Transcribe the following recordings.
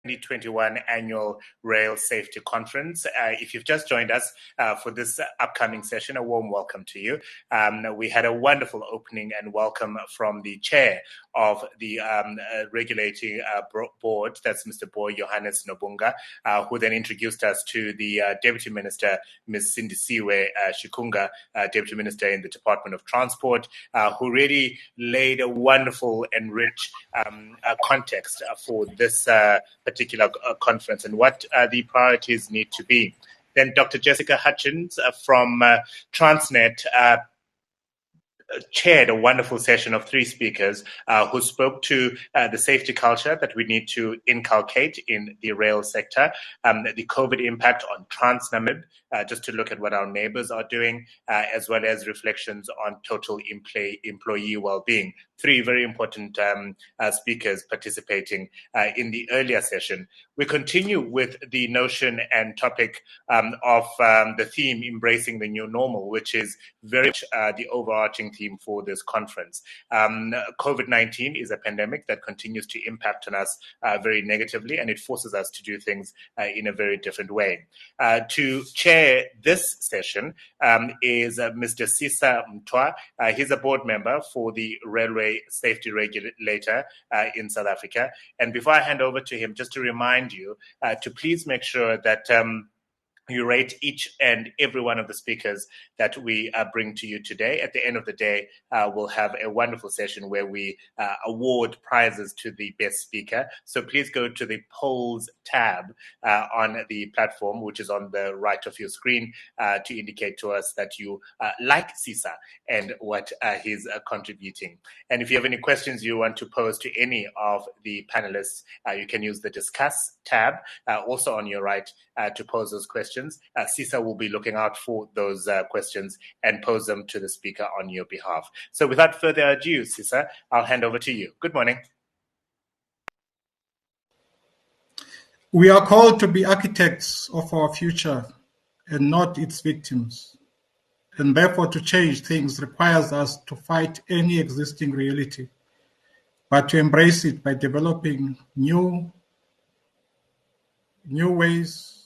2021 Annual Rail Safety Conference. If you've just joined us for this upcoming session, a warm welcome to you. We had a wonderful opening and welcome from the chair of the regulating board, that's Mr. Boy Johannes Nobunga, who then introduced us to the Deputy Minister, Ms. Sindisiwe Shikunga, Deputy Minister in the Department of Transport, who really laid a wonderful and rich context for this particular conference and what the priorities need to be. Then Dr. Jessica Hutchins from Transnet chaired a wonderful session of 3 speakers who spoke to the safety culture that we need to inculcate in the rail sector, the COVID impact on Transnamib, just to look at what our neighbors are doing, as well as reflections on total employee well-being. 3 very important speakers participating in the earlier session. We continue with the notion and topic of the theme, embracing the new normal, which is very much the overarching theme for this conference. COVID-19 is a pandemic that continues to impact on us very negatively, and it forces us to do things in a very different way. To chair this session is Mr. Sisa Mtwa. He's a board member for the Railway Safety Regulator in South Africa. And before I hand over to him, just to remind you to please make sure that you rate each and every one of the speakers that we bring to you today. At the end of the day, we'll have a wonderful session where we award prizes to the best speaker. So please go to the polls tab on the platform, which is on the right of your screen, to indicate to us that you like Sisa and what he's contributing. And if you have any questions you want to pose to any of the panelists, you can use the Discuss tab, also on your right, to pose those questions. Sisa will be looking out for those questions and pose them to the speaker on your behalf. So without further ado, Sisa, I'll hand over to you. Good morning. We are called to be architects of our future and not its victims. And therefore, to change things requires us to fight any existing reality, but to embrace it by developing new ways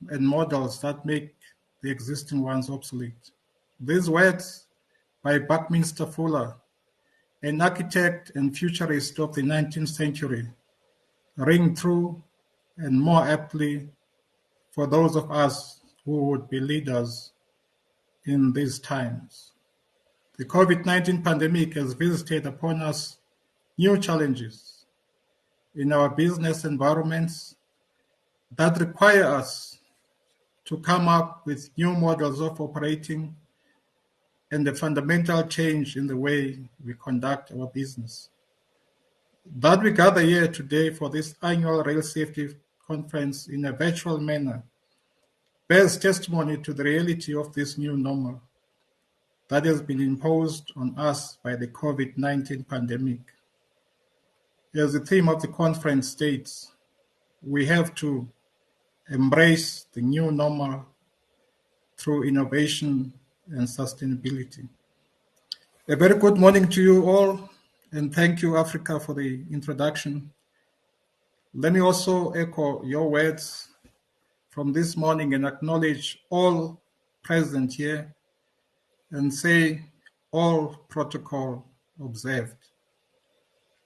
and models that make the existing ones obsolete. These words by Buckminster Fuller, an architect and futurist of the 19th century, ring true and more aptly for those of us who would be leaders in these times. The COVID-19 pandemic has visited upon us new challenges in our business environments that require us to come up with new models of operating and a fundamental change in the way we conduct our business. That we gather here today for this annual Rail Safety Conference in a virtual manner bears testimony to the reality of this new normal that has been imposed on us by the COVID-19 pandemic. As the theme of the conference states, we have to embrace the new normal through innovation and sustainability. A very good morning to you all, and thank you, Africa, for the introduction. Let me also echo your words from this morning and acknowledge all present here and say all protocol observed.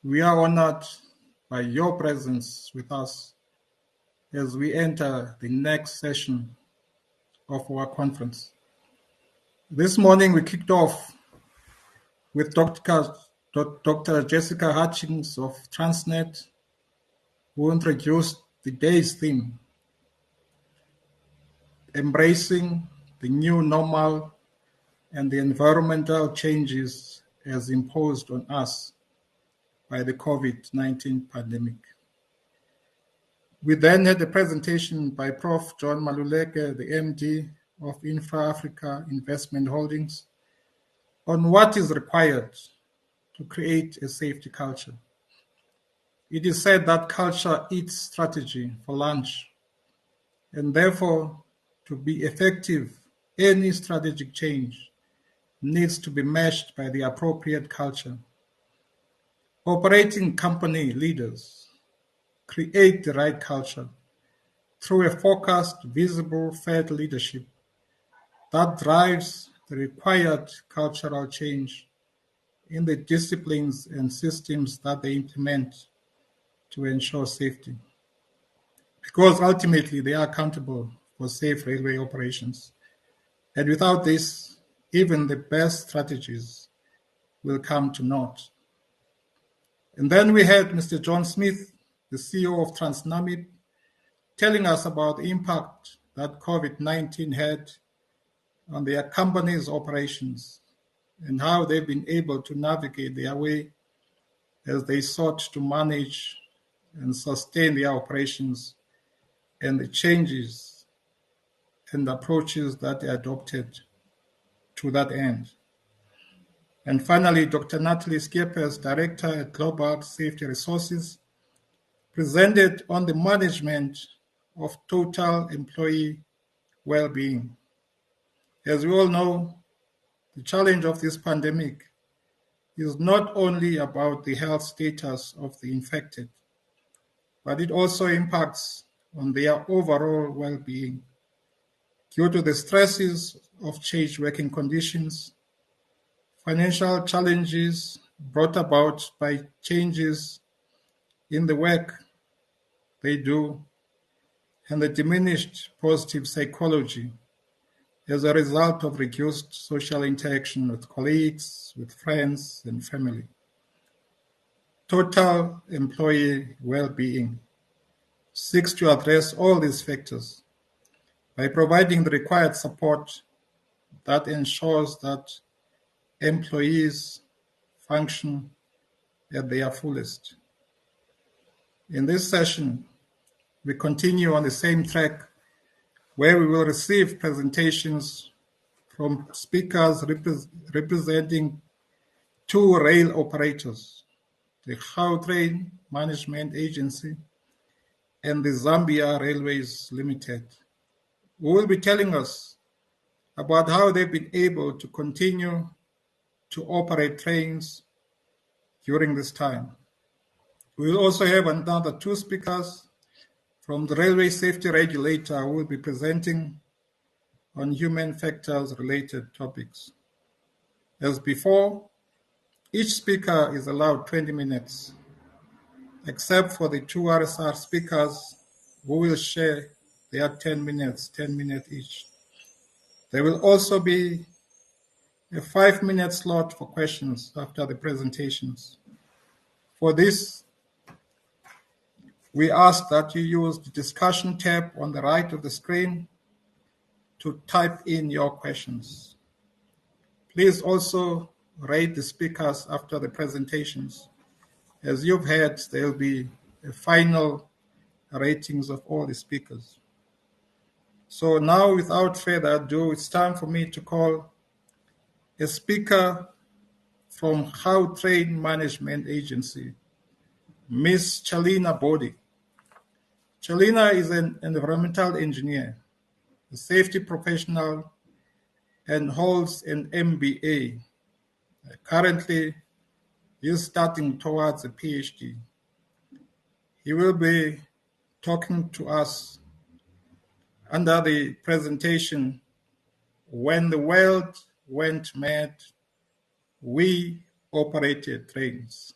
We are honored by your presence with us as we enter the next session of our conference. This morning we kicked off with Dr. Jessica Hutchins of Transnet, who introduced the day's theme, embracing the new normal and the environmental changes as imposed on us by the COVID-19 pandemic. We then had a presentation by Prof. John Maluleke, the MD of Infra Africa Investment Holdings, on what is required to create a safety culture. It is said that culture eats strategy for lunch, and therefore, to be effective, any strategic change needs to be meshed by the appropriate culture. Operating company leaders create the right culture through a focused, visible, fed leadership that drives the required cultural change in the disciplines and systems that they implement to ensure safety. Because ultimately they are accountable for safe railway operations. And without this, even the best strategies will come to naught. And then we had Mr. John Smith, the CEO of Transnamib, telling us about the impact that COVID-19 had on their company's operations and how they've been able to navigate their way as they sought to manage and sustain their operations and the changes and approaches that they adopted to that end. And finally, Dr. Natalie Schiepers, Director at Global Safety Resources, presented on the management of total employee well-being. As we all know, the challenge of this pandemic is not only about the health status of the infected, but it also impacts on their overall well-being due to the stresses of changed working conditions, financial challenges brought about by changes in the work they do, and the diminished positive psychology as a result of reduced social interaction with colleagues, with friends, and family. Total employee well-being seeks to address all these factors by providing the required support that ensures that employees function at their fullest. In this session, we continue on the same track where we will receive presentations from speakers representing two rail operators, the Gautrain Management Agency and the Zambia Railways Limited, who will be telling us about how they've been able to continue to operate trains during this time. We will also have another two speakers from the Railway Safety Regulator who will be presenting on human factors related topics. As before, each speaker is allowed 20 minutes, except for the two RSR speakers who will share their 10 minutes each. There will also be a 5-minute slot for questions after the presentations. For this, we ask that you use the discussion tab on the right of the screen to type in your questions. Please also rate the speakers after the presentations. As you've heard, there will be a final ratings of all the speakers. So now, without further ado, it's time for me to call a speaker from Gautrain Management Agency, Ms. Chalina Bodi. Chalina is an environmental engineer, a safety professional, and holds an MBA. Currently, he is starting towards a PhD. He will be talking to us under the presentation, When the World Went Mad, We Operated Trains.